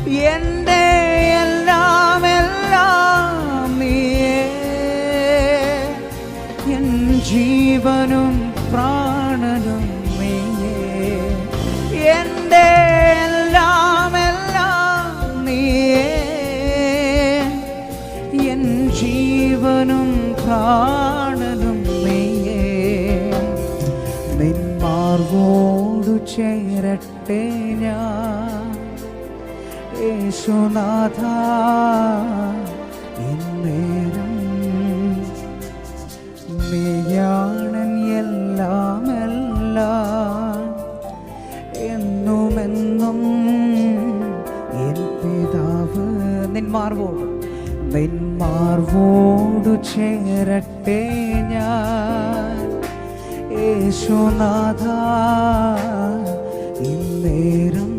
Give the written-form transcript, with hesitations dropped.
എൻ്റെ എല്ലാം എല്ലാം നീയേ, എൻ ജീവനും പ്രാണനും നീയേ, എൻ്റെ എല്ലാം എല്ലാം നീയേ, എൻ ജീവനും പ്രാണനും നീയേ. നിൻ മാർവോടു ചേരട്ടെ ഞാൻ യേശുനാഥ എന്നേരം. നീയാണൻ എല്ലാം എല്ലാം, എന്നുമെന്നും എൻ പിതാവ്. നിൻ മാർവോടു ചേരട്ടെ ഞാൻ യേശുനാഥ എന്നേരം.